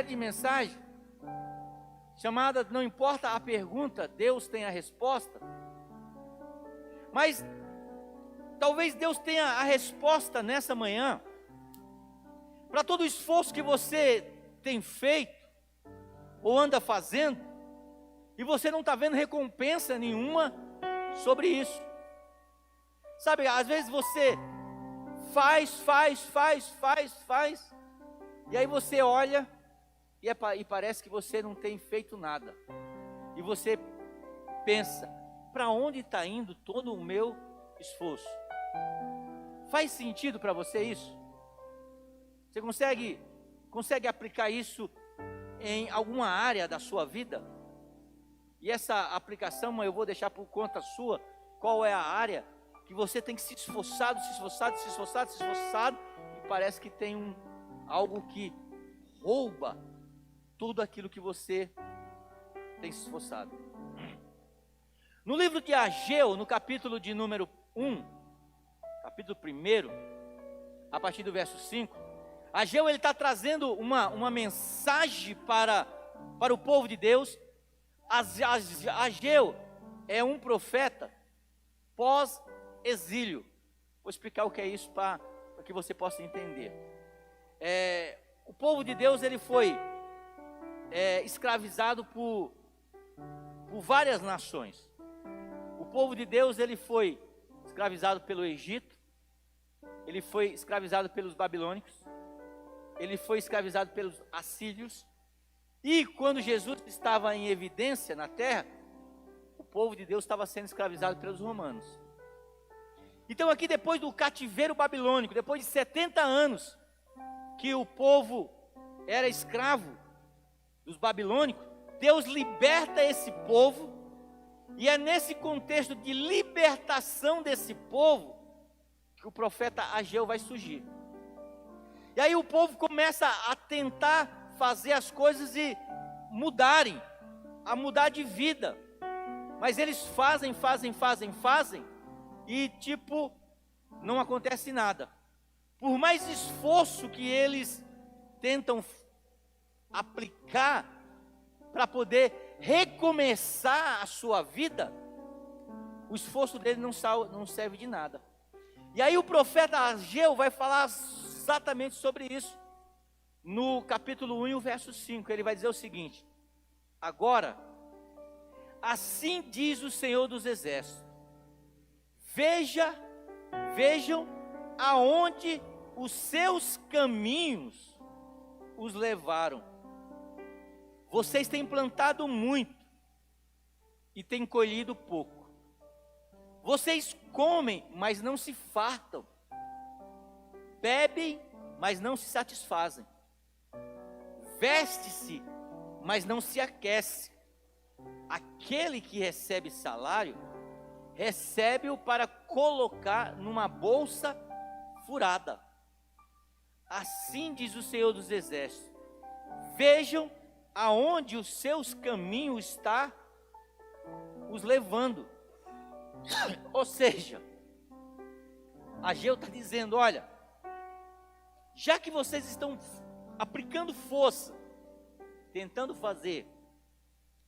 série de mensagens chamada Não Importa a Pergunta, Deus tem a Resposta. Mas talvez Deus tenha a resposta nessa manhã para todo o esforço que você tem feito ou anda fazendo e você não está vendo recompensa nenhuma sobre isso. Sabe, às vezes você faz, e aí você olha e parece que você não tem feito nada. E você pensa, para onde está indo todo o meu esforço? Faz sentido para você isso? Você consegue aplicar isso em alguma área da sua vida? E essa aplicação eu vou deixar por conta sua. Qual é a área que você tem que se esforçado, e parece que tem algo que rouba tudo aquilo que você tem se esforçado. No livro de Ageu, no capítulo de número 1, capítulo 1, a partir do verso 5, Ageu ele está trazendo uma mensagem para o povo de Deus. Ageu é um profeta pós-exílio. Vou explicar o que é isso para que você possa entender. O povo de Deus ele foi escravizado por várias nações. O povo de Deus ele foi escravizado pelo Egito, ele foi escravizado pelos babilônicos, ele foi escravizado pelos assírios, e quando Jesus estava em evidência na terra, o povo de Deus estava sendo escravizado pelos romanos. Então aqui depois do cativeiro babilônico, depois de 70 anos que o povo era escravo dos babilônicos, Deus liberta esse povo, e é nesse contexto de libertação desse povo que o profeta Ageu vai surgir. E aí o povo começa a tentar fazer as coisas e a mudar de vida. Mas eles fazem, e não acontece nada. Por mais esforço que eles tentam aplicar para poder recomeçar a sua vida, o esforço dele não serve de nada. E aí o profeta Ageu vai falar exatamente sobre isso. No capítulo 1 e o verso 5, ele vai dizer o seguinte: agora, assim diz o Senhor dos Exércitos, vejam aonde os seus caminhos os levaram. Vocês têm plantado muito e têm colhido pouco. Vocês comem, mas não se fartam. Bebem, mas não se satisfazem. Veste-se, mas não se aquece. Aquele que recebe salário, recebe-o para colocar numa bolsa furada. Assim diz o Senhor dos Exércitos: vejam aonde os seus caminhos está os levando. Ou seja, Ageu está dizendo: olha, já que vocês estão aplicando força, tentando fazer,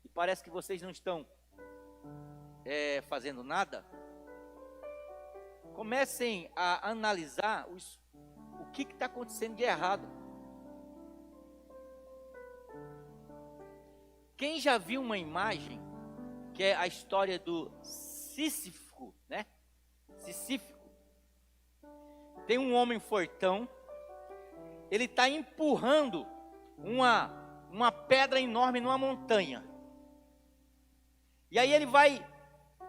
e parece que vocês não estão fazendo nada, comecem a analisar o que está acontecendo de errado. Quem já viu uma imagem, que é a história do Sísifo, né? Sísifo. Tem um homem fortão, ele está empurrando uma pedra enorme numa montanha. E aí ele vai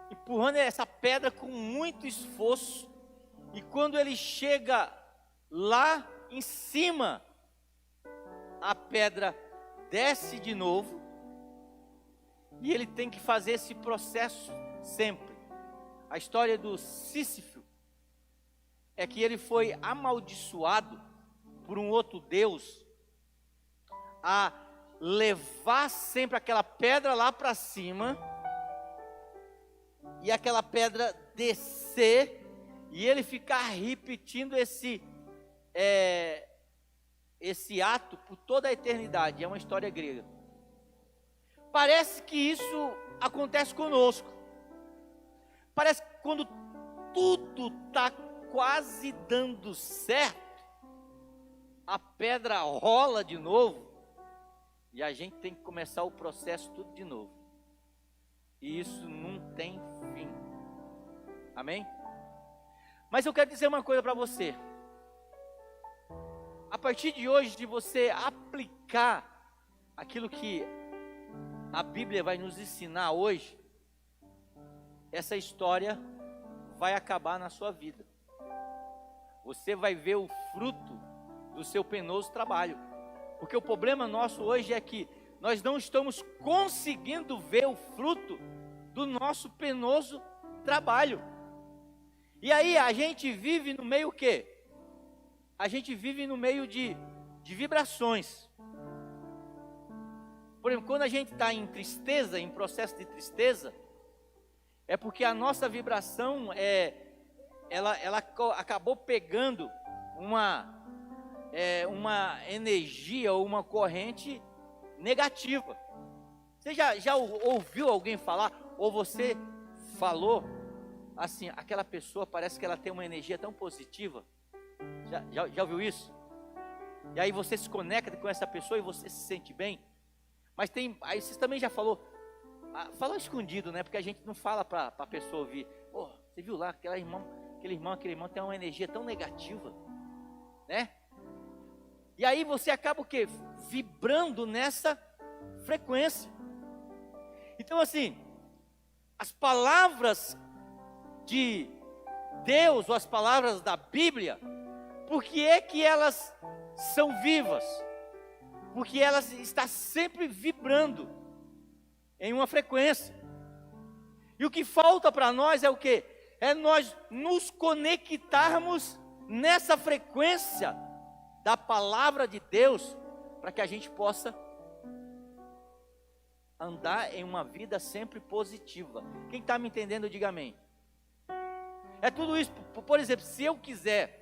empurrando essa pedra com muito esforço, e quando ele chega lá em cima, a pedra desce de novo, e ele tem que fazer esse processo sempre. A história do Sísifo é que ele foi amaldiçoado por um outro Deus a levar sempre aquela pedra lá para cima, e aquela pedra descer, e ele ficar repetindo esse ato por toda a eternidade. É uma história grega. Parece que isso acontece conosco. Parece que quando tudo está quase dando certo, a pedra rola de novo e a gente tem que começar o processo tudo de novo. E isso não tem fim. Amém? Mas eu quero dizer uma coisa para você. A partir de hoje, de você aplicar aquilo que a Bíblia vai nos ensinar hoje, essa história vai acabar na sua vida. Você vai ver o fruto do seu penoso trabalho. Porque o problema nosso hoje é que nós não estamos conseguindo ver o fruto do nosso penoso trabalho. E aí a gente vive no meio o quê? A gente vive no meio de vibrações. Por exemplo, quando a gente está em tristeza, em processo de tristeza, é porque a nossa vibração ela acabou pegando uma energia ou uma corrente negativa. Você já ouviu alguém falar, ou você falou assim, aquela pessoa parece que ela tem uma energia tão positiva? Já ouviu isso? E aí você se conecta com essa pessoa e você se sente bem. Mas aí você também já falou escondido, né? Porque a gente não fala para a pessoa ouvir. Oh, você viu lá, aquele irmão tem uma energia tão negativa, né? E aí você acaba o quê? Vibrando nessa frequência. Então assim, as palavras de Deus, ou as palavras da Bíblia, por que é que elas são vivas? Porque elas estão sempre vibrando em uma frequência. E o que falta para nós é o quê? É nós nos conectarmos nessa frequência da palavra de Deus, para que a gente possa andar em uma vida sempre positiva. Quem está me entendendo, diga amém. É tudo isso. Por exemplo, se eu quiser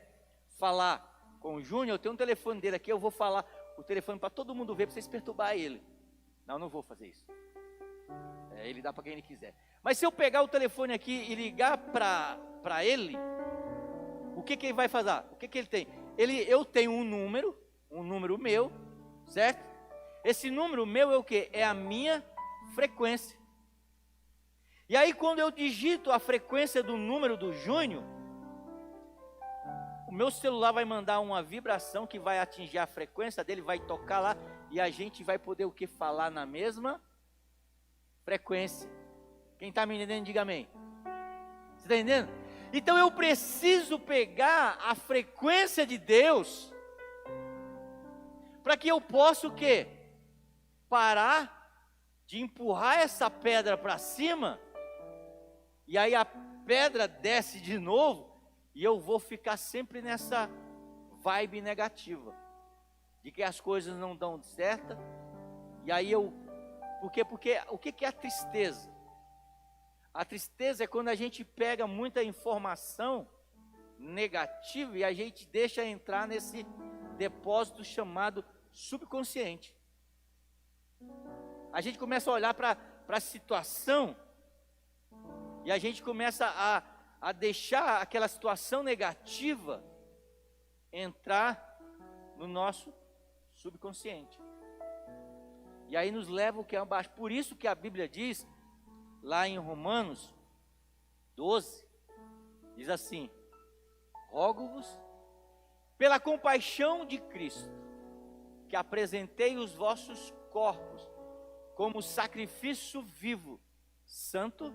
falar com o Júnior, eu tenho um telefone dele aqui, eu vou falar o telefone para todo mundo ver, para vocês perturbar ele. Não vou fazer isso. Ele dá para quem ele quiser. Mas se eu pegar o telefone aqui e ligar para ele, o que ele vai fazer? O que ele tem? Eu tenho um número meu, certo? Esse número meu é o quê? É a minha frequência. E aí quando eu digito a frequência do número do Júnior, o meu celular vai mandar uma vibração que vai atingir a frequência dele, vai tocar lá, e a gente vai poder o que? Falar na mesma frequência. Quem está me entendendo, diga amém. Você está entendendo? Então eu preciso pegar a frequência de Deus, para que eu possa o quê? Parar de empurrar essa pedra para cima, e aí a pedra desce de novo, e eu vou ficar sempre nessa vibe negativa, de que as coisas não dão certo. E aí porque o que é a tristeza? A tristeza é quando a gente pega muita informação negativa e a gente deixa entrar nesse depósito chamado subconsciente. A gente começa a olhar para a situação e a gente começa a deixar aquela situação negativa entrar no nosso subconsciente. E aí nos leva o que é abaixo. Por isso que a Bíblia diz, lá em Romanos 12, diz assim: rogo-vos, pela compaixão de Cristo, que apresentei os vossos corpos como sacrifício vivo, santo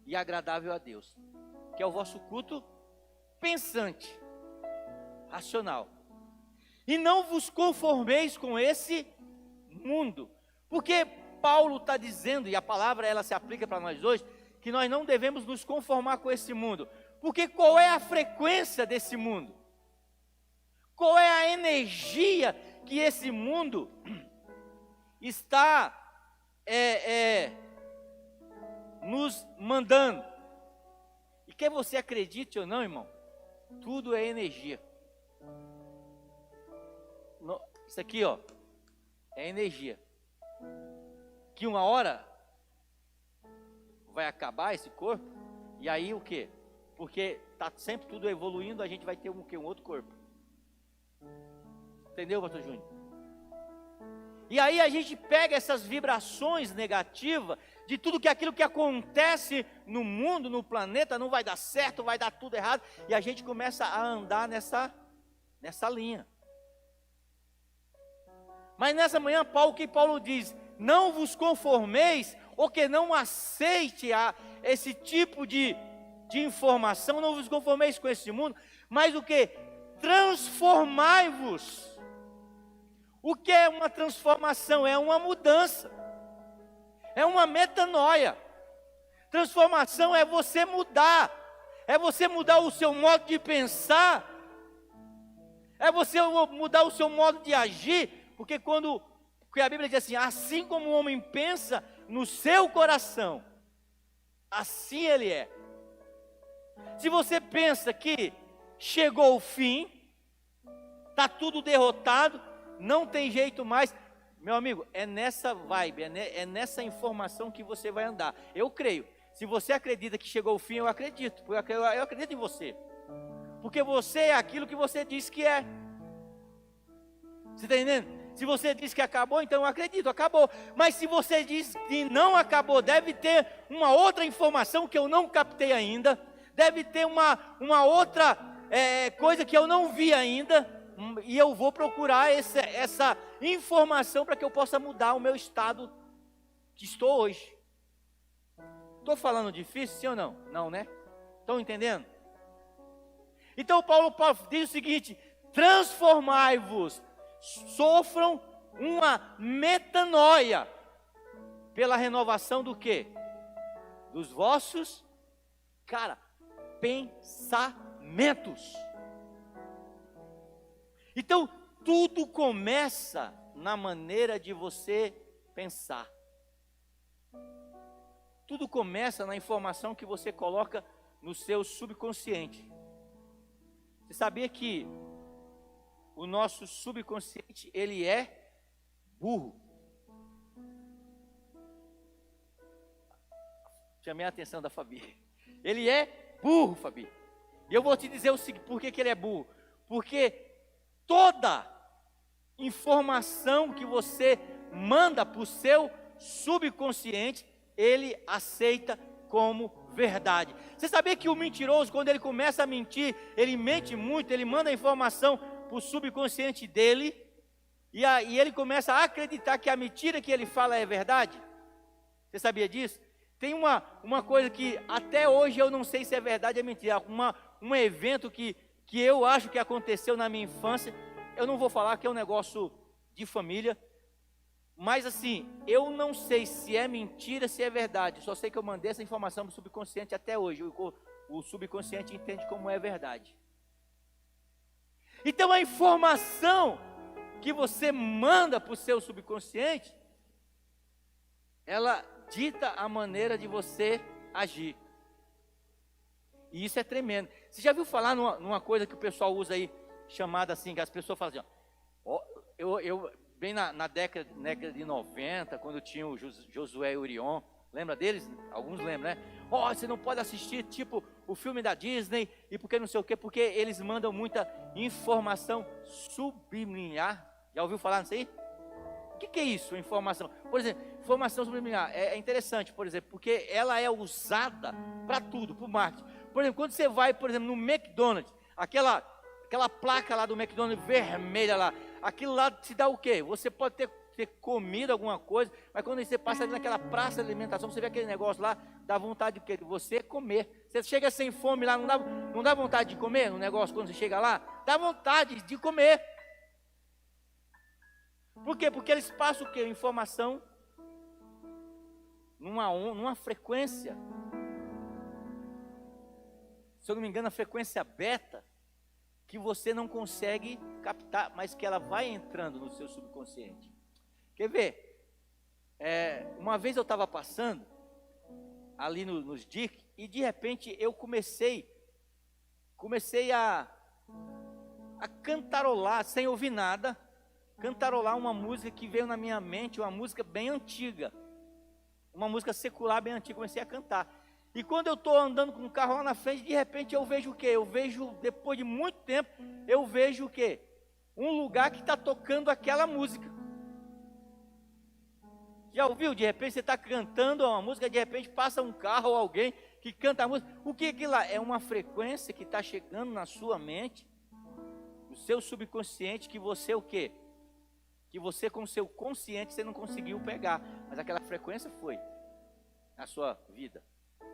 e agradável a Deus, que é o vosso culto pensante, racional. E não vos conformeis com esse mundo, porque Paulo está dizendo, e a palavra ela se aplica para nós hoje, que nós não devemos nos conformar com esse mundo. Porque qual é a frequência desse mundo? Qual é a energia que esse mundo está nos mandando? E quer você acredite ou não, irmão, tudo é energia. Isso aqui, ó, é energia. Que uma hora vai acabar esse corpo, e aí o quê? Porque está sempre tudo evoluindo, a gente vai ter um outro corpo. Entendeu, pastor Júnior? E aí a gente pega essas vibrações negativas de tudo que aquilo que acontece no mundo, no planeta, não vai dar certo, vai dar tudo errado, e a gente começa a andar nessa linha. Mas nessa manhã, o que Paulo diz? Não vos conformeis, ou que não aceite esse tipo de informação, não vos conformeis com esse mundo, mas o que? Transformai-vos. O que é uma transformação? É uma mudança, é uma metanoia. Transformação é você mudar o seu modo de pensar, é você mudar o seu modo de agir, porque a Bíblia diz assim, assim como o homem pensa no seu coração, assim ele é. Se você pensa que chegou o fim, está tudo derrotado, não tem jeito mais, meu amigo, é nessa vibe, é nessa informação que você vai andar. Eu creio, se você acredita que chegou o fim, eu acredito, porque eu acredito em você, porque você é aquilo que você diz que é. Você está entendendo? Se você diz que acabou, então eu acredito, acabou. Mas se você diz que não acabou, deve ter uma outra informação que eu não captei ainda, deve ter uma outra coisa que eu não vi ainda, e eu vou procurar essa informação para que eu possa mudar o meu estado que estou hoje. Estou falando difícil, sim ou não? Não, né? Estão entendendo? Então Paulo diz o seguinte: transformai-vos, sofram uma metanoia pela renovação do quê? Dos vossos, pensamentos. Então, tudo começa na maneira de você pensar. Tudo começa na informação que você coloca no seu subconsciente. Você sabia que o nosso subconsciente, ele é burro? Chamei a atenção da Fabi. Ele é burro, Fabi. E eu vou te dizer o seguinte, por que ele é burro? Porque toda informação que você manda para o seu subconsciente, ele aceita como verdade. Você sabia que o mentiroso, quando ele começa a mentir, ele mente muito, ele manda a informação para o subconsciente dele, e ele começa a acreditar que a mentira que ele fala é verdade? Você sabia disso? Tem uma coisa que até hoje eu não sei se é verdade ou é mentira, um evento que eu acho que aconteceu na minha infância. Eu não vou falar que é um negócio de família, mas assim, eu não sei se é mentira, se é verdade, só sei que eu mandei essa informação para o subconsciente até hoje, o subconsciente entende como é verdade. Então a informação que você manda para o seu subconsciente, ela dita a maneira de você agir. E isso é tremendo. Você já viu falar numa coisa que o pessoal usa aí, chamada assim, que as pessoas falam assim, ó, bem na década de 90, quando tinha o Josué e Orion, lembra deles? Alguns lembram, né? Ó, você não pode assistir tipo o filme da Disney, e porque não sei o quê, porque eles mandam muita informação subliminar. Já ouviu falar nisso aí? O que é isso, informação? Por exemplo, informação subliminar é interessante, por exemplo, porque ela é usada para tudo, para o marketing. Por exemplo, quando você vai, por exemplo, no McDonald's, aquela placa lá do McDonald's vermelha lá, aquilo lá te dá o quê? Você pode ter comido alguma coisa, mas quando você passa ali naquela praça de alimentação, você vê aquele negócio lá, dá vontade de você comer. Você chega sem fome lá, não dá vontade de comer no negócio quando você chega lá? Dá vontade de comer. Por quê? Porque eles passam o quê? Informação numa frequência, se eu não me engano, a frequência beta, que você não consegue captar, mas que ela vai entrando no seu subconsciente. Quer ver? Uma vez eu estava passando ali nos DIC, e de repente eu comecei a cantarolar sem ouvir nada, cantarolar uma música que veio na minha mente, uma música bem antiga, uma música secular bem antiga. Comecei a cantar. E quando eu estou andando com o carro lá na frente, de repente eu vejo o quê? Eu vejo, depois de muito tempo, eu vejo o quê? Um lugar que está tocando aquela música. Já ouviu? De repente você está cantando uma música, de repente passa um carro ou alguém que canta a música. O que é aquilo lá? É uma frequência que está chegando na sua mente, no seu subconsciente, que você o quê? Que você com o seu consciente você não conseguiu pegar, mas aquela frequência foi na sua vida.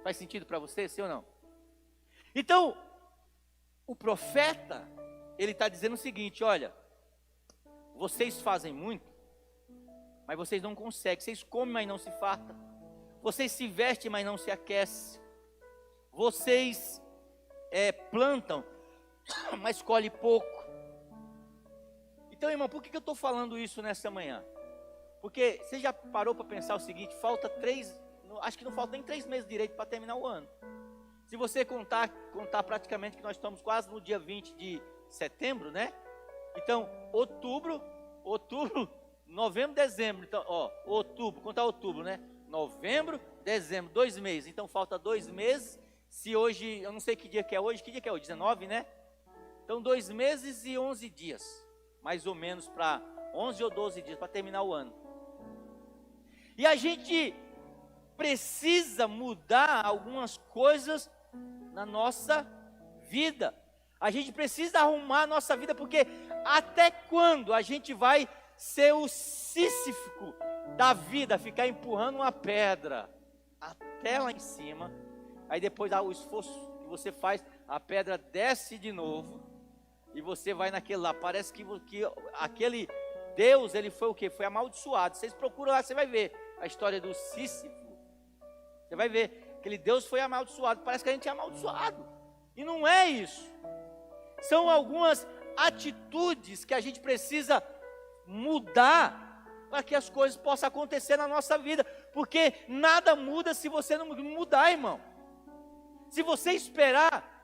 Faz sentido para você, sim ou não? Então, o profeta, ele está dizendo o seguinte: olha, vocês fazem muito, mas vocês não conseguem. Vocês comem, mas não se fartam. Vocês se vestem, mas não se aquecem. Vocês plantam, mas colhem pouco. Então, irmão, por que eu estou falando isso nessa manhã? Porque você já parou para pensar o seguinte: acho que não falta nem 3 meses direito para terminar o ano. Se você contar praticamente que nós estamos quase no dia 20 de setembro, né? Então, outubro, novembro, dezembro. Então, outubro, contar outubro, né? Novembro, dezembro, 2 meses. Então, falta 2 meses. Se hoje, eu não sei que dia que é hoje. Que dia que é hoje? 19, né? Então, 2 meses e 11 dias. Mais ou menos para 11 ou 12 dias para terminar o ano. E a gente precisa mudar algumas coisas na nossa vida. A gente precisa arrumar a nossa vida, porque até quando a gente vai ser o Sísifo da vida, ficar empurrando uma pedra até lá em cima, aí depois o esforço que você faz, a pedra desce de novo, e você vai naquele lá, parece que aquele Deus, ele foi o quê? Foi amaldiçoado. Vocês procuram lá, você vai ver a história do Sísifo. Você vai ver, aquele Deus foi amaldiçoado, parece que a gente é amaldiçoado, e não é isso. São algumas atitudes que a gente precisa mudar, para que as coisas possam acontecer na nossa vida, porque nada muda se você não mudar, irmão. Se você esperar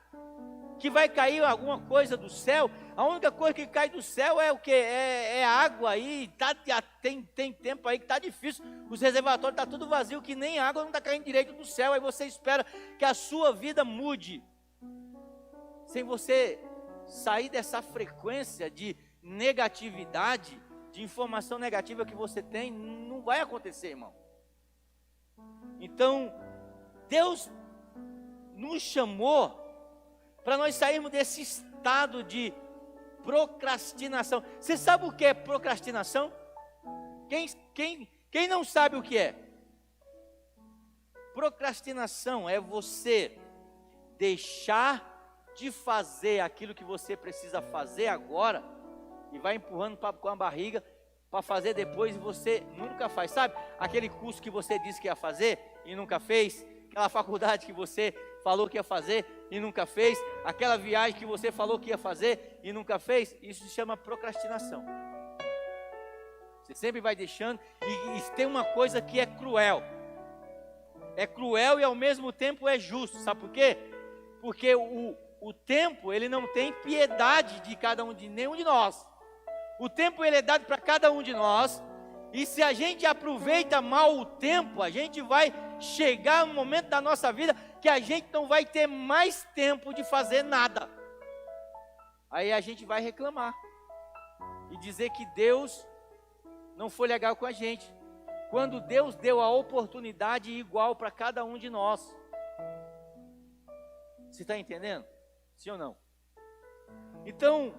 que vai cair alguma coisa do céu, a única coisa que cai do céu é o que? É água aí, tem tempo aí que está difícil, os reservatórios estão tudo vazio, que nem água não está caindo direito do céu, aí você espera que a sua vida mude, sem você sair dessa frequência de negatividade, de informação negativa que você tem, não vai acontecer, irmão. Então, Deus nos chamou para nós sairmos desse estado de procrastinação. Você sabe o que é procrastinação? Quem não sabe o que é? Procrastinação é você deixar de fazer aquilo que você precisa fazer agora e vai empurrando com a barriga para fazer depois, e você nunca faz. Sabe aquele curso que você disse que ia fazer e nunca fez? Aquela faculdade que você falou que ia fazer e nunca fez? Aquela viagem que você falou que ia fazer e nunca fez? Isso se chama procrastinação. Você sempre vai deixando, e tem uma coisa que é cruel. É cruel e ao mesmo tempo é justo. Sabe por quê? Porque o tempo, ele não tem piedade de cada um, de nenhum de nós. O tempo, ele é dado para cada um de nós, e se a gente aproveita mal o tempo, a gente vai chegar um momento da nossa vida que a gente não vai ter mais tempo de fazer nada. Aí a gente vai reclamar e dizer que Deus não foi legal com a gente, quando Deus deu a oportunidade igual para cada um de nós. Você está entendendo? Sim ou não? Então,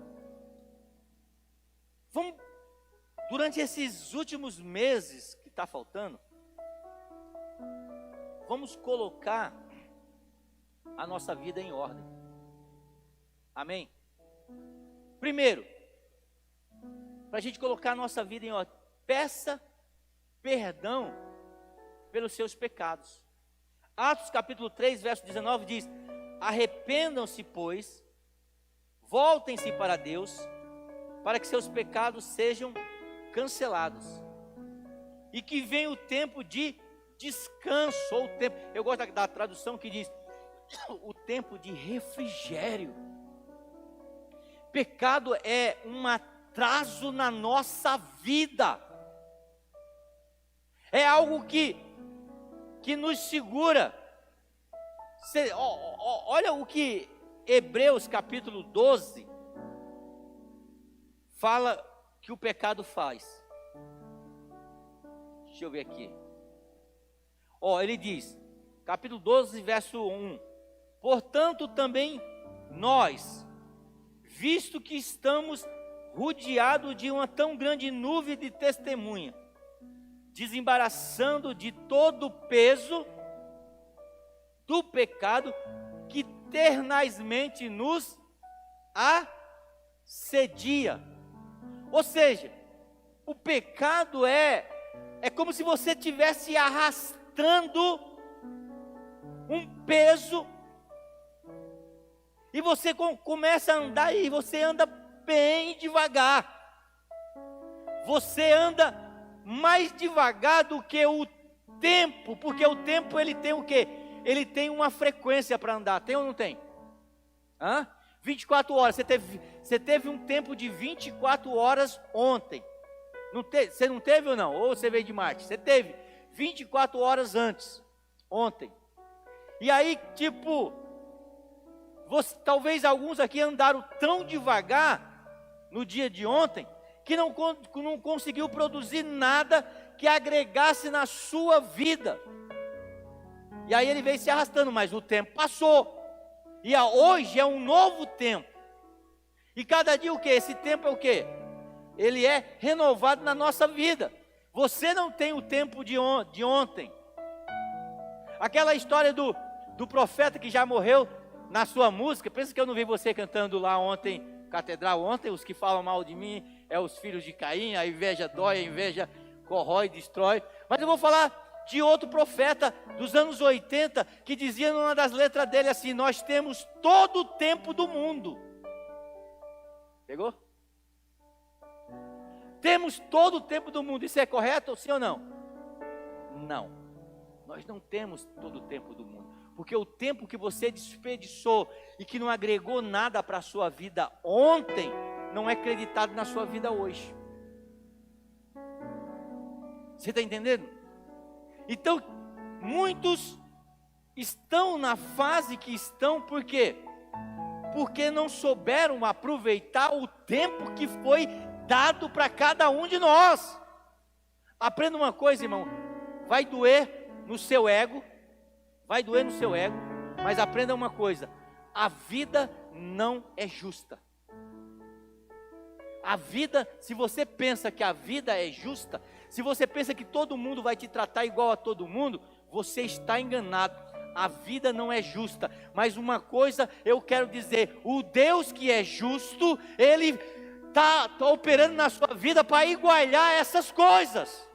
vamos, durante esses últimos meses que está faltando, vamos colocar a nossa vida em ordem. Amém? Primeiro, para a gente colocar a nossa vida em ordem, peça perdão pelos seus pecados. Atos capítulo 3, verso 19 diz: arrependam-se, pois, voltem-se para Deus, para que seus pecados sejam cancelados, e que venha o tempo de descanso, ou o tempo, eu gosto da tradução que diz, o tempo de refrigério. Pecado é uma atraso na nossa vida. É algo que nos segura. Olha o que Hebreus capítulo 12 fala que o pecado faz. Deixa eu ver aqui. Ele diz, capítulo 12, verso 1. Portanto, também nós, visto que estamos rodeados de uma tão grande nuvem de testemunha, desembaraçando de todo o peso do pecado que ternazmente nos assedia. Ou seja, o pecado é como se você estivesse arrastando um peso, e você começa a andar e você anda bem devagar. Você anda mais devagar do que o tempo, porque o tempo ele tem o quê? Ele tem uma frequência para andar, tem ou não tem? 24 horas, você teve um tempo de 24 horas ontem. Você não teve ou não? Ou você veio de Marte? Você teve 24 horas antes, ontem. E aí, talvez alguns aqui andaram tão devagar no dia de ontem, que não conseguiu produzir nada que agregasse na sua vida. E aí ele veio se arrastando, mas o tempo passou. E hoje é um novo tempo. E cada dia o quê? Esse tempo é o quê? Ele é renovado na nossa vida. Você não tem o tempo de ontem. Aquela história do profeta que já morreu na sua música. Pensa que eu não vi você cantando lá ontem, catedral ontem. Os que falam mal de mim é os filhos de Caim. A inveja dói, a inveja corrói, destrói. Mas eu vou falar de outro profeta dos anos 80, que dizia numa das letras dele assim: nós temos todo o tempo do mundo. Pegou? Temos todo o tempo do mundo. Isso é correto, sim ou não? Não. Nós não temos todo o tempo do mundo. Porque o tempo que você desperdiçou e que não agregou nada para a sua vida ontem, não é creditado na sua vida hoje. Você está entendendo? Então, muitos estão na fase que estão, por quê? Porque não souberam aproveitar o tempo que foi dado para cada um de nós. Aprenda uma coisa, irmão, vai doer no seu ego, mas aprenda uma coisa: a vida não é justa. A vida, se você pensa que a vida é justa, se você pensa que todo mundo vai te tratar igual a todo mundo, você está enganado. A vida não é justa. Mas uma coisa eu quero dizer: o Deus que é justo, Ele está operando na sua vida para igualar essas coisas.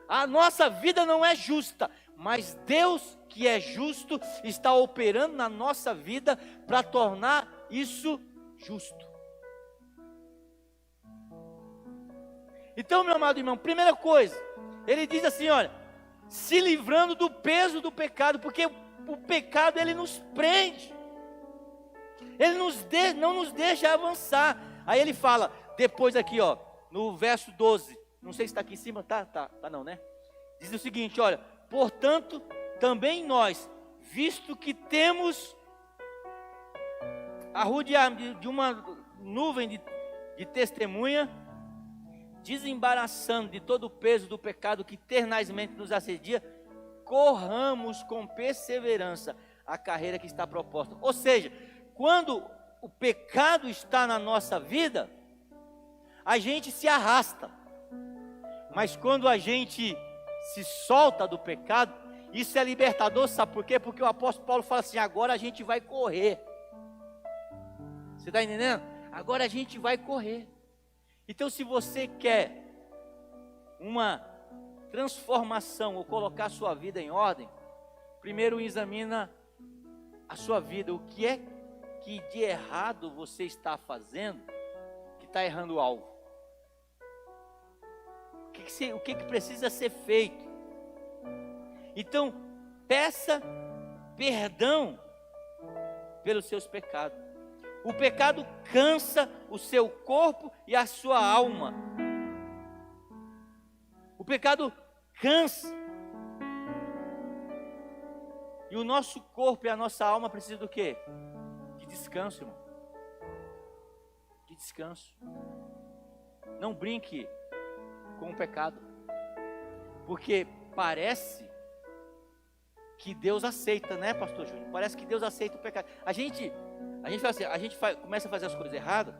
A nossa vida não é justa, mas Deus que é justo está operando na nossa vida para tornar isso justo. Então, meu amado irmão, primeira coisa, ele diz assim, olha, se livrando do peso do pecado, porque o pecado ele nos prende, ele não nos deixa avançar. Aí ele fala, depois aqui ó, no verso 12, não sei se está aqui em cima, tá não, né? Diz o seguinte, olha, portanto, também nós, visto que temos arrodeado de uma nuvem de testemunha, desembaraçando de todo o peso do pecado que ternazmente nos assedia, corramos com perseverança a carreira que está proposta. Ou seja, quando o pecado está na nossa vida, a gente se arrasta. Mas quando a gente se solta do pecado, isso é libertador, sabe por quê? Porque o apóstolo Paulo fala assim, agora a gente vai correr. Você está entendendo? Agora a gente vai correr. Então, se você quer uma transformação ou colocar a sua vida em ordem, primeiro examina a sua vida. O que é que de errado você está fazendo que está errando o alvo? O que precisa ser feito? Então, peça perdão pelos seus pecados. O pecado cansa o seu corpo e a sua alma. O pecado cansa. E o nosso corpo e a nossa alma precisam do quê? De descanso, irmão. De descanso. Não brinque com o pecado. Porque parece que Deus aceita, né, pastor Júnior? Parece que Deus aceita o pecado. A gente começa a fazer as coisas erradas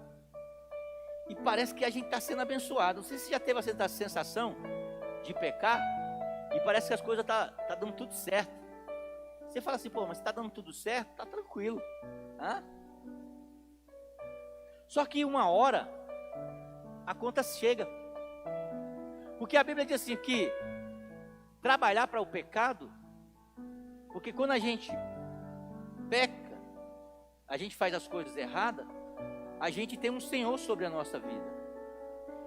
e parece que a gente está sendo abençoado. Não sei se você já teve essa sensação de pecar e parece que as coisas tá dando tudo certo. Você fala assim, pô, mas está dando tudo certo? Tá tranquilo. Hã? Só que uma hora a conta chega. Porque a Bíblia diz assim que trabalhar para o pecado, porque quando a gente peca, a gente faz as coisas erradas, a gente tem um Senhor sobre a nossa vida.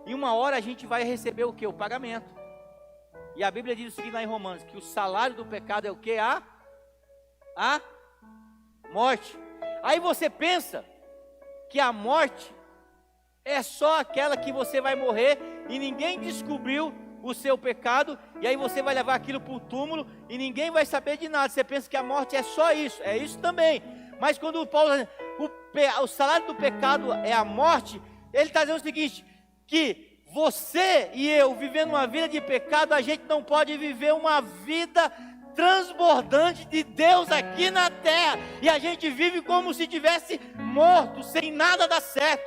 E uma hora a gente vai receber o que? O pagamento. E a Bíblia diz o seguinte lá em Romanos, que o salário do pecado é o que? A morte. Aí você pensa que a morte é só aquela que você vai morrer e ninguém descobriu o seu pecado, e aí você vai levar aquilo para o túmulo e ninguém vai saber de nada. Você pensa que a morte é só isso, é isso também. Mas quando Paulo o salário do pecado é a morte, ele está dizendo o seguinte, que você e eu vivendo uma vida de pecado, a gente não pode viver uma vida transbordante de Deus aqui na terra, e a gente vive como se tivesse morto, sem nada dar certo.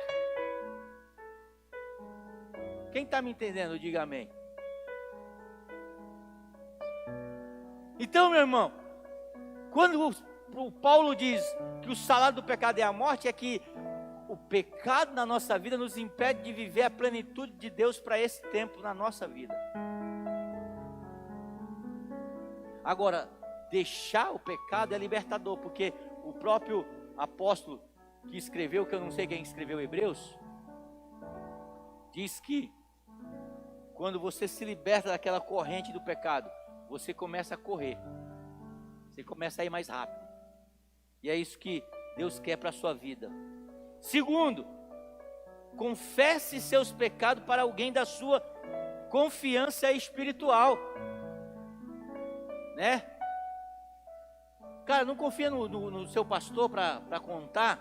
Quem está me entendendo, diga amém. Então, meu irmão, quando o Paulo diz que o salário do pecado é a morte, é que o pecado na nossa vida nos impede de viver a plenitude de Deus para esse tempo na nossa vida. Agora, deixar o pecado é libertador, porque o próprio apóstolo que escreveu, que eu não sei quem escreveu Hebreus, diz que quando você se liberta daquela corrente do pecado, você começa a correr, você começa a ir mais rápido, e é isso que Deus quer para a sua vida. Segundo, confesse seus pecados para alguém da sua confiança espiritual, né? Cara, não confia no seu pastor para contar.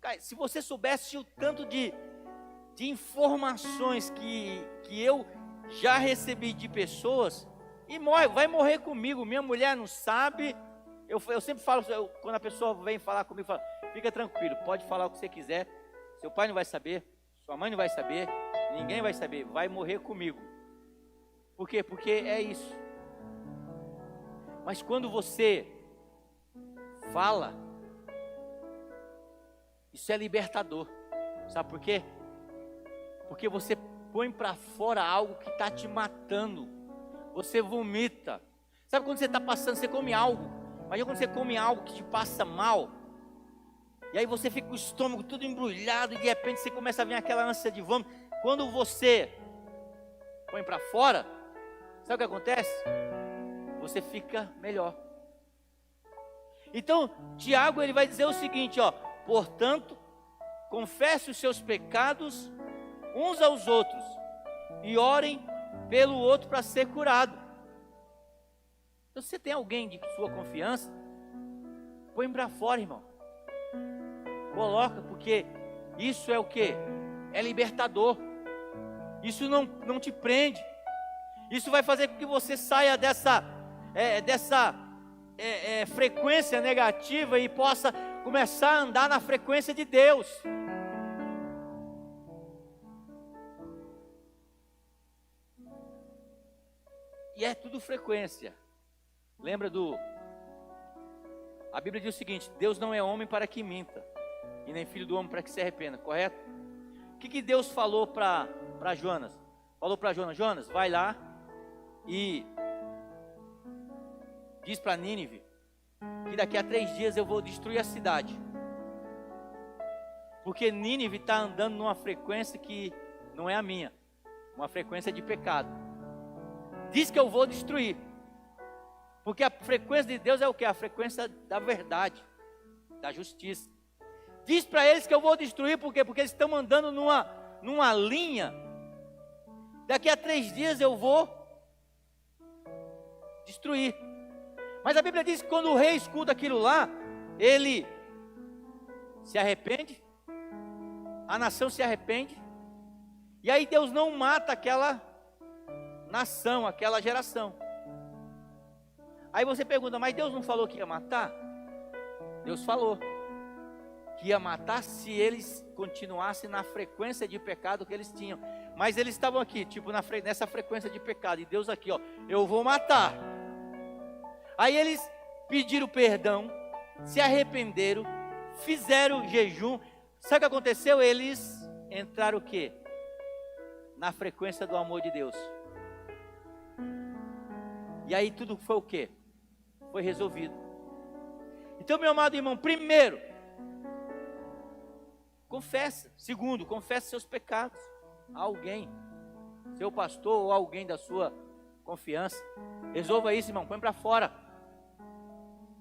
Cara, se você soubesse o tanto de informações que eu já recebi de pessoas, e vai morrer comigo, minha mulher não sabe. Eu sempre falo, quando a pessoa vem falar comigo, eu falo, fica tranquilo, pode falar o que você quiser, seu pai não vai saber, sua mãe não vai saber, ninguém vai saber, vai morrer comigo. Por quê? Porque é isso. Mas quando você fala, isso é libertador. Sabe por quê? Porque você põe para fora algo que está te matando. Você vomita. Sabe quando você está passando, você come algo. Imagina quando você come algo que te passa mal. E aí você fica com o estômago tudo embrulhado e de repente você começa a vir aquela ânsia de vômito. Quando você põe para fora, sabe o que acontece? Você fica melhor. Então, Tiago ele vai dizer o seguinte, ó: portanto, confesse os seus pecados uns aos outros e orem pelo outro para ser curado. Então, se você tem alguém de sua confiança, põe para fora, irmão. Coloca, porque isso é o que? É libertador. Isso não te prende. Isso vai fazer com que você saia dessa frequência negativa e possa começar a andar na frequência de Deus. E é tudo frequência. Lembra a Bíblia diz o seguinte: Deus não é homem para que minta, e nem filho do homem para que se arrependa, correto? O que Deus falou para Jonas? Falou para Jonas: Jonas, vai lá e diz para Nínive que daqui a 3 dias eu vou destruir a cidade. Porque Nínive está andando numa frequência que não é a minha, uma frequência de pecado. Diz que eu vou destruir. Porque a frequência de Deus é o que? A frequência da verdade, da justiça. Diz para eles que eu vou destruir, por quê? Porque eles estão andando numa linha. Daqui a 3 dias eu vou destruir. Mas a Bíblia diz que quando o rei escuta aquilo lá, ele se arrepende, a nação se arrepende, e aí Deus não mata aquela nação, aquela geração. Aí você pergunta, mas Deus não falou que ia matar? Deus falou que ia matar se eles continuassem na frequência de pecado que eles tinham. Mas eles estavam aqui, tipo nessa frequência de pecado, e Deus aqui, ó, eu vou matar. Aí eles pediram perdão, se arrependeram, fizeram jejum. Sabe o que aconteceu? Eles entraram o quê? Na frequência do amor de Deus. E aí tudo foi o quê? Foi resolvido. Então, meu amado irmão, primeiro, confessa. Segundo, confessa seus pecados a alguém, seu pastor ou alguém da sua confiança. Resolva isso, irmão, põe para fora.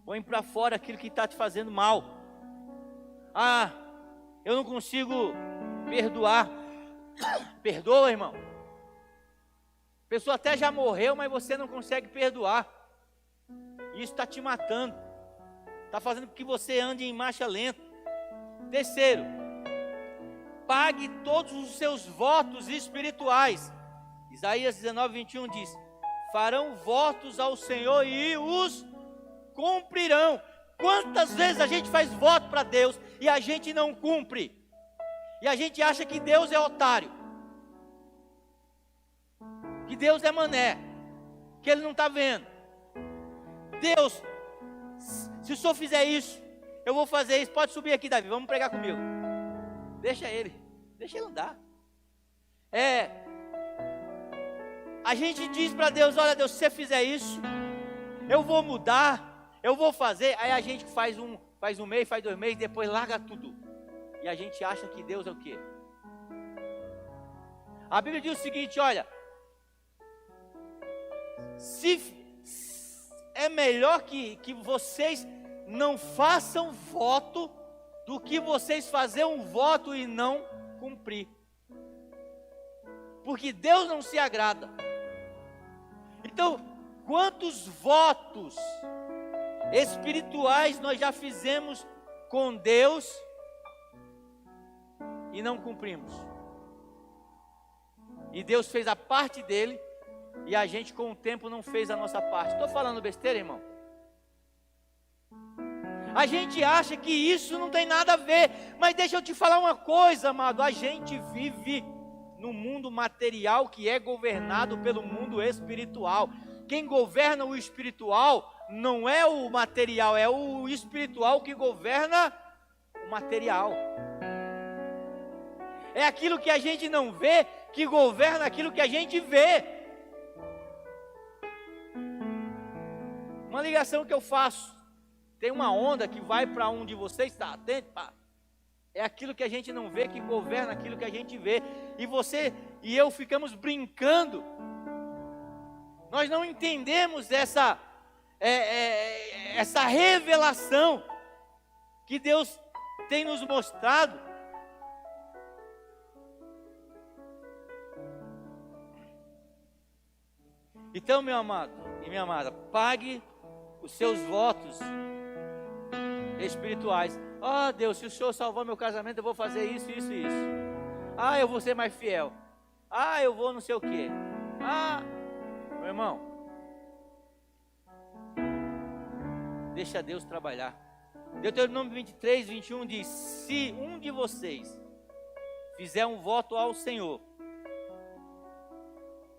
Põe para fora aquilo que está te fazendo mal. Ah, eu não consigo perdoar. Perdoa, irmão. A pessoa até já morreu, mas você não consegue perdoar. Isso está te matando. Está fazendo com que você ande em marcha lenta. Terceiro, pague todos os seus votos espirituais. Isaías 19:21 diz: farão votos ao Senhor e os cumprirão. Quantas vezes a gente faz voto para Deus e a gente não cumpre? E a gente acha que Deus é otário, que Deus é mané, que Ele não está vendo. Deus, se o senhor fizer isso, eu vou fazer isso. Pode subir aqui, Davi, vamos pregar comigo. Deixa ele andar. A gente diz para Deus, olha Deus, se você fizer isso, eu vou mudar, eu vou fazer. Aí a gente faz um mês, faz 2 meses, depois larga tudo. E a gente acha que Deus é o quê? A Bíblia diz o seguinte, olha, é melhor que vocês não façam voto do que vocês fazer um voto e não cumprir. Porque Deus não se agrada. Então, quantos votos espirituais nós já fizemos com Deus e não cumprimos? E Deus fez a parte dele e a gente com o tempo não fez a nossa parte. Estou falando besteira, irmão? A gente acha que isso não tem nada a ver, mas deixa eu te falar uma coisa, amado, a gente vive no mundo material que é governado pelo mundo espiritual. Quem governa o espiritual não é o material, é o espiritual que governa o material. É aquilo que a gente não vê que governa aquilo que a gente vê. Uma ligação que eu faço, tem uma onda que vai para um de vocês, está atento? Pá. É aquilo que a gente não vê que governa aquilo que a gente vê. E você e eu ficamos brincando. Nós não entendemos essa revelação que Deus tem nos mostrado. Então, meu amado e minha amada, pague os seus votos espirituais. Ah, Deus, se o Senhor salvar meu casamento, eu vou fazer isso, isso e isso. Ah, eu vou ser mais fiel. Ah, eu vou não sei o quê. Ah, meu irmão, deixa Deus trabalhar. Deuteronômio 23:21 diz: se um de vocês fizer um voto ao Senhor,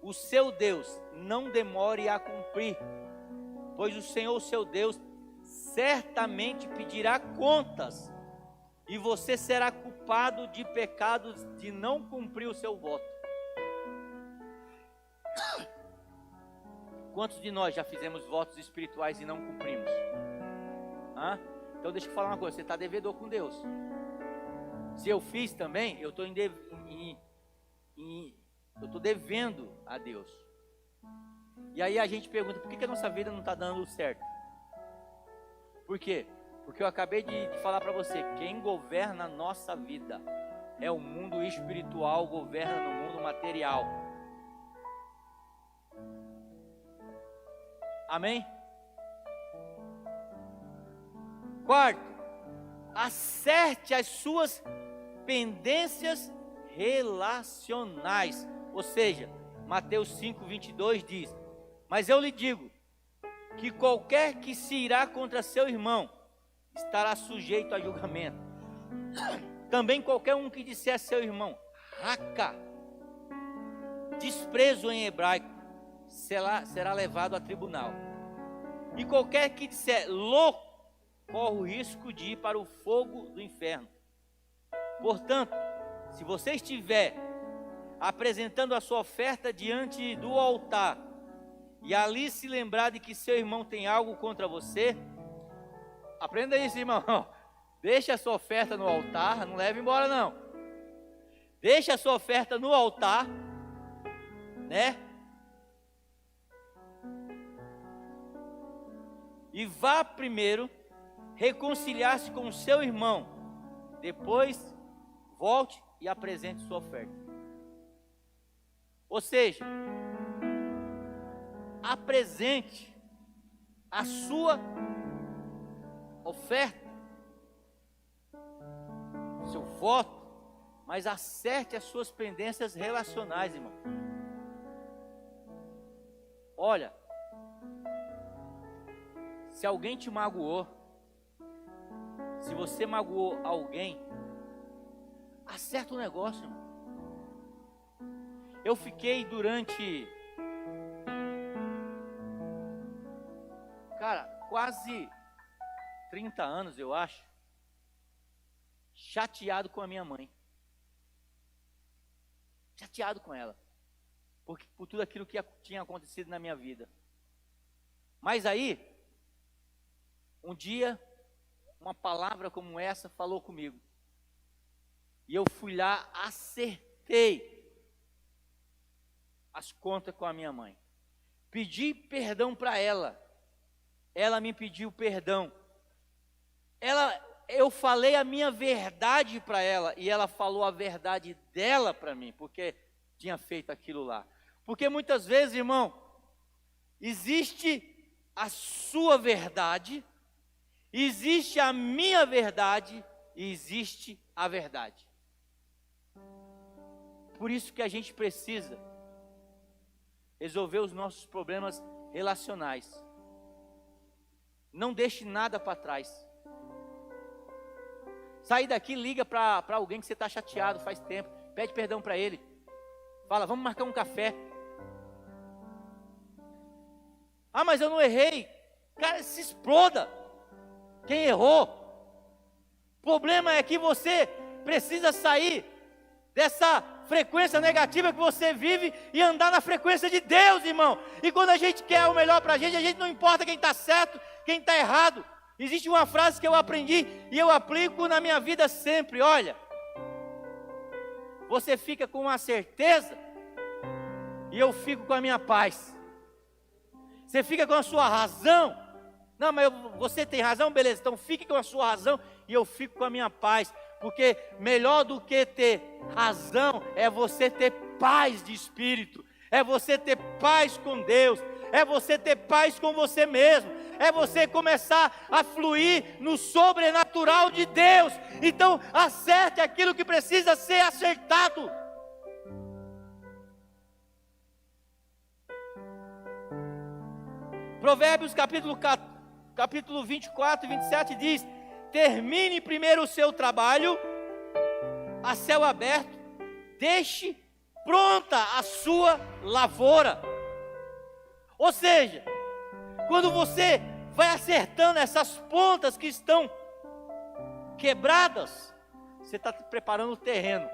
o seu Deus não demore a cumprir, pois o Senhor, o seu Deus, certamente pedirá contas, e você será culpado de pecados de não cumprir o seu voto. Quantos de nós já fizemos votos espirituais e não cumprimos? Então deixa eu falar uma coisa, você está devedor com Deus. Se eu fiz também, eu estou devendo a Deus. E aí a gente pergunta, por que a nossa vida não está dando certo? Por quê? Porque eu acabei de falar para você, quem governa a nossa vida é o mundo espiritual, governa no mundo material. Amém? Quarto, acerte as suas pendências relacionais. Ou seja, Mateus 5:22 diz: mas eu lhe digo que qualquer que se irá contra seu irmão estará sujeito a julgamento. Também qualquer um que disser a seu irmão raca, desprezo em hebraico, será levado a tribunal. E qualquer que disser louco, corre o risco de ir para o fogo do inferno. Portanto, se você estiver apresentando a sua oferta diante do altar, e ali se lembrar de que seu irmão tem algo contra você, aprenda isso, irmão. Deixa a sua oferta no altar, não leve embora não. Deixa a sua oferta no altar, né? E vá primeiro reconciliar-se com o seu irmão. Depois, volte e apresente sua oferta. Ou seja, apresente a sua oferta, seu voto, mas acerte as suas pendências relacionais, irmão. Olha, se alguém te magoou, se você magoou alguém, acerta o negócio, irmão. Eu fiquei durante, quase 30 anos, eu acho, chateado com a minha mãe. Chateado com ela. Por tudo aquilo que tinha acontecido na minha vida. Mas aí, um dia, uma palavra como essa falou comigo. E eu fui lá, acertei as contas com a minha mãe. Pedi perdão para ela. Ela me pediu perdão. Eu falei a minha verdade para ela e ela falou a verdade dela para mim, porque tinha feito aquilo lá. Porque muitas vezes, irmão, existe a sua verdade, existe a minha verdade e existe a verdade. Por isso que a gente precisa resolver os nossos problemas relacionais. Não deixe nada para trás. Sai daqui, liga para alguém que você está chateado faz tempo. Pede perdão para ele. Fala, vamos marcar um café. Ah, mas eu não errei. Cara, se exploda. Quem errou? O problema é que você precisa sair dessa frequência negativa que você vive e andar na frequência de Deus, irmão. E quando a gente quer o melhor para a gente não importa quem está certo, quem está errado. Existe uma frase que eu aprendi e eu aplico na minha vida sempre. Olha, você fica com a certeza e eu fico com a minha paz. Você fica com a sua razão. Não, mas você tem razão, beleza. Então fique com a sua razão e eu fico com a minha paz. Porque melhor do que ter razão é você ter paz de espírito. É você ter paz com Deus. É você ter paz com você mesmo. É você começar a fluir no sobrenatural de Deus. Então acerte aquilo que precisa ser acertado. Provérbios capítulo 24 e 27 diz: termine primeiro o seu trabalho a céu aberto, deixe pronta a sua lavoura. Ou seja, quando você vai acertando essas pontas que estão quebradas, você está preparando o terreno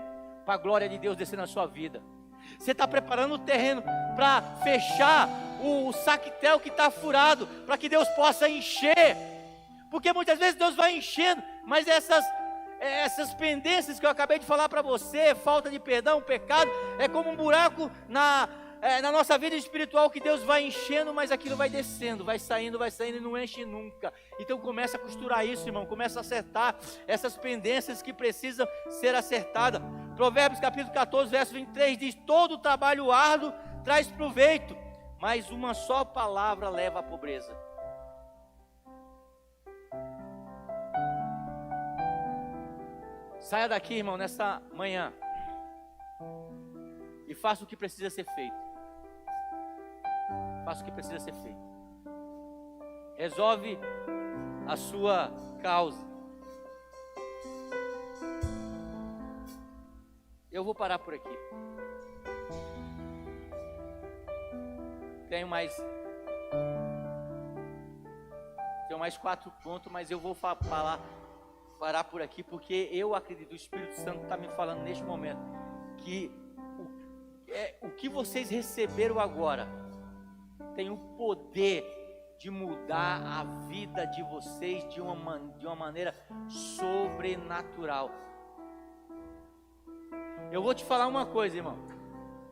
para a glória de Deus descer na sua vida. Você está preparando o terreno para fechar o saquetel que está furado, para que Deus possa encher. Porque muitas vezes Deus vai enchendo, mas essas pendências que eu acabei de falar para você, falta de perdão, pecado, é como um buraco na nossa vida espiritual que Deus vai enchendo, mas aquilo vai descendo, vai saindo e não enche nunca. Então começa a costurar isso, irmão, começa a acertar essas pendências que precisam ser acertadas. Provérbios capítulo 14, verso 23 diz: todo trabalho árduo traz proveito, mas uma só palavra leva à pobreza. Saia daqui, irmão, nessa manhã e faça o que precisa ser feito. Faça o que precisa ser feito. Resolve a sua causa. Eu vou parar por aqui. Tenho mais 4 pontos, mas eu vou parar por aqui, porque eu acredito, o Espírito Santo está me falando neste momento, que o que vocês receberam agora tem o poder de mudar a vida de vocês de uma maneira sobrenatural. Eu vou te falar uma coisa, irmão,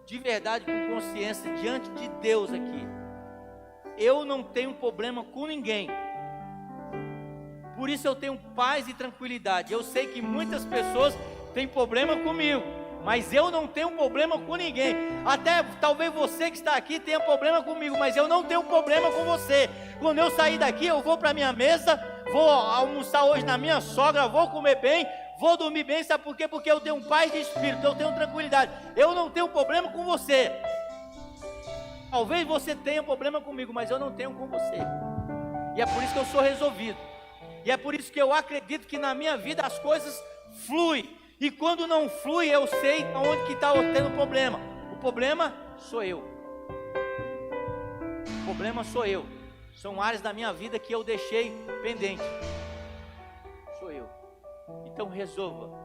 de verdade, com consciência, diante de Deus aqui, eu não tenho problema com ninguém. Por isso eu tenho paz e tranquilidade. Eu sei que muitas pessoas têm problema comigo, mas eu não tenho problema com ninguém. Até talvez você que está aqui tenha problema comigo, mas eu não tenho problema com você. Quando eu sair daqui, eu vou para minha mesa, vou almoçar hoje na minha sogra, vou comer bem, vou dormir bem. Sabe por quê? Porque eu tenho paz de espírito, eu tenho tranquilidade. Eu não tenho problema com você. Talvez você tenha problema comigo, mas eu não tenho com você. E é por isso que eu sou resolvido. E é por isso que eu acredito que na minha vida as coisas fluem. E quando não flui, eu sei onde que está tendo problema. O problema sou eu. O problema sou eu. São áreas da minha vida que eu deixei pendente. Sou eu. Então resolva.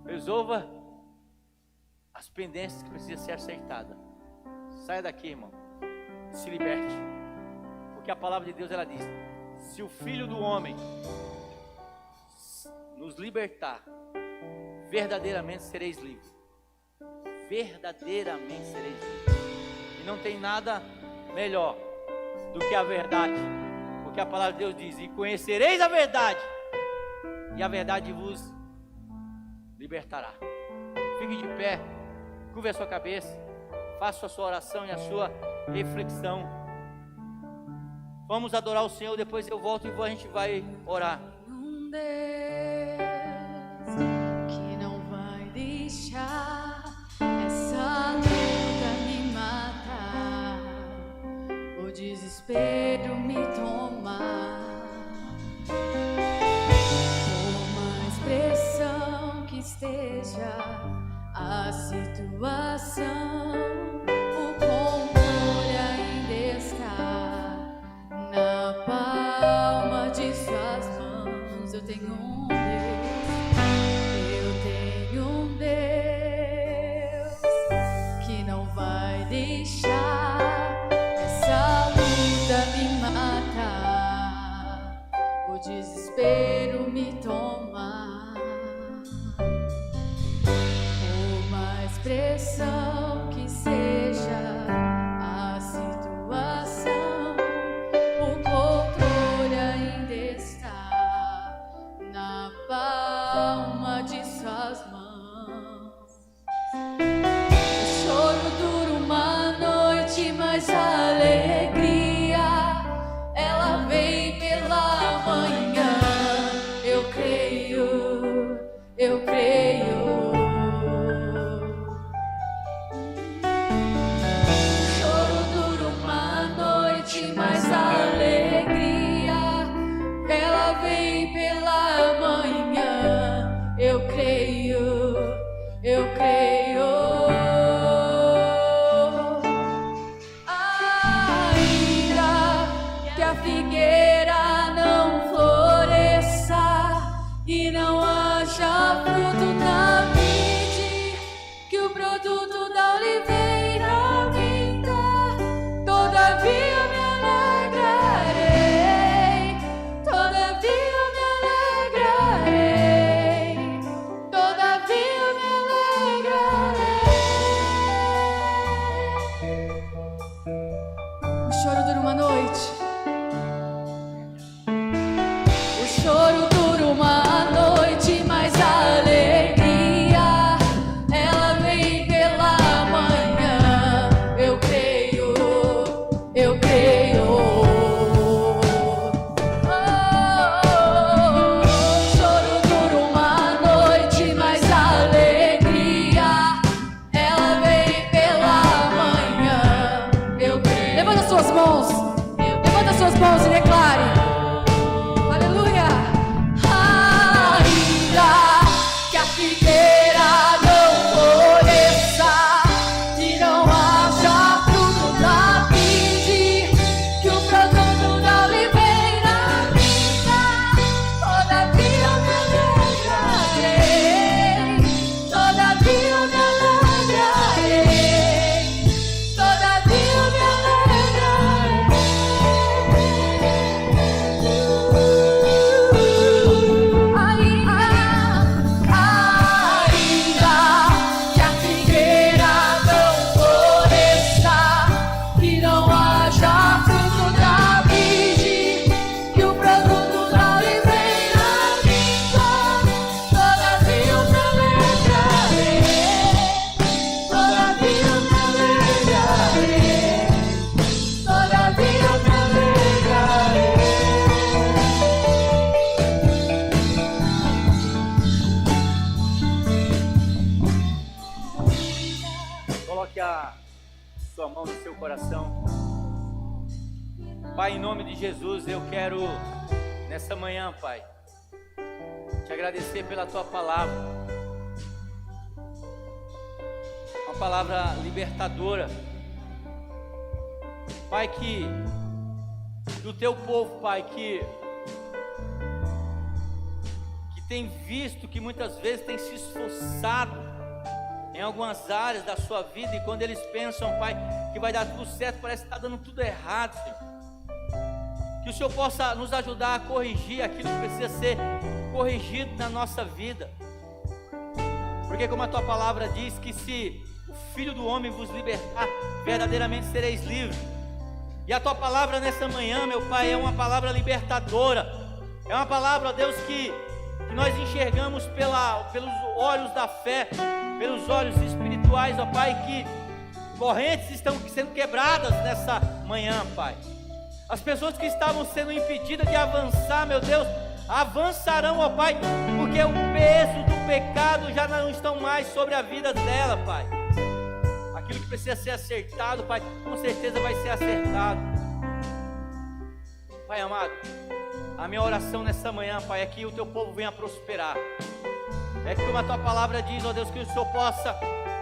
Resolva as pendências que precisam ser acertadas. Saia daqui, irmão. Se liberte. Porque a palavra de Deus, ela diz: se o Filho do Homem nos libertar, verdadeiramente sereis livres. Verdadeiramente sereis livres. E não tem nada melhor do que a verdade. Porque a palavra de Deus diz: e conhecereis a verdade, e a verdade vos libertará. Fique de pé, curve a sua cabeça, faça a sua oração e a sua reflexão. Vamos adorar o Senhor, depois eu volto e a gente vai orar. Um Deus que não vai deixar essa luta me matar, o desespero me tomar. Por mais pressão que esteja a situação, o controle ainda está na palma de suas mãos. Eu tenho um Deus que não vai deixar essa luta me matar, o desespero me tomar. Por mais pressão que seja a situação, o controle ainda está na palma de suas mãos. O choro dura uma noite, mas a alegria ela vem pela manhã. Eu creio, eu creio. O choro dura uma noite, mas a alegria ela vem pela manhã. Eu creio, eu creio. Ainda que a figueira não floresça e não haja fruto na vide, que o produto da oliveira minta, todavia me alegra mãos e declare. Aleluia. Ainda que a figueira não floresça e não haja fruto na vide, que o produto da oliveira minta, todavia eu me alegrarei, todavia eu me alegrarei, todavia eu me Coloque a sua mão no seu coração. Pai, em nome de Jesus, eu quero nessa manhã, Pai, te agradecer pela tua palavra. Uma palavra libertadora. Pai, que do teu povo, Pai, que tem visto que muitas vezes tem se esforçado em algumas áreas da sua vida, e quando eles pensam, Pai, que vai dar tudo certo, parece que está dando tudo errado, Senhor. Que o Senhor possa nos ajudar a corrigir aquilo que precisa ser corrigido na nossa vida, porque como a tua palavra diz, que se o Filho do Homem vos libertar, verdadeiramente sereis livres. E a tua palavra nessa manhã, meu Pai, é uma palavra libertadora, é uma palavra, ó Deus, que nós enxergamos pelos olhos da fé, pelos olhos espirituais, ó Pai, que correntes estão sendo quebradas nessa manhã, Pai. As pessoas que estavam sendo impedidas de avançar, meu Deus, avançarão, ó Pai, porque o peso do pecado já não estão mais sobre a vida dela, Pai. Aquilo que precisa ser acertado, Pai, com certeza vai ser acertado. Pai amado, a minha oração nessa manhã, Pai, é que o teu povo venha prosperar. É que como a tua palavra diz, ó Deus, que o Senhor possa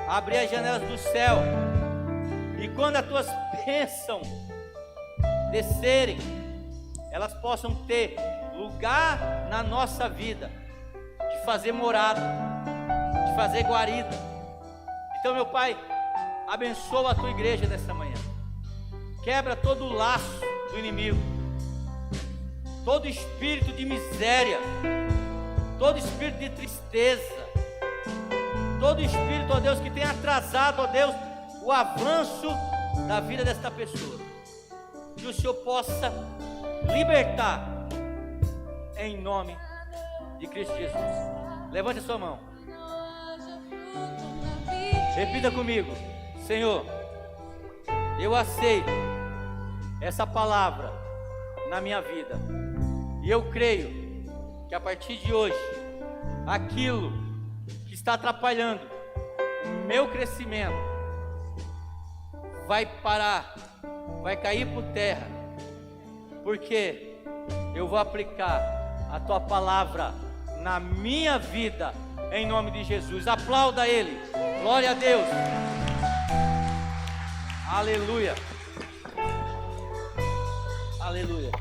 abrir as janelas do céu, e quando as tuas bênçãos descerem, elas possam ter lugar na nossa vida, de fazer morada, de fazer guarida. Então, meu Pai, abençoa a tua igreja nessa manhã. Quebra todo o laço do inimigo, todo espírito de miséria, todo espírito de tristeza, todo espírito, ó Deus, que tem atrasado, ó Deus, o avanço da vida desta pessoa. Que o Senhor possa libertar, em nome de Cristo Jesus. Levante a sua mão. Repita comigo: Senhor, eu aceito essa palavra na minha vida, e eu creio que a partir de hoje, aquilo que está atrapalhando o meu crescimento vai parar, vai cair por terra, porque eu vou aplicar a tua palavra na minha vida, em nome de Jesus. Aplauda Ele, glória a Deus, aleluia, aleluia.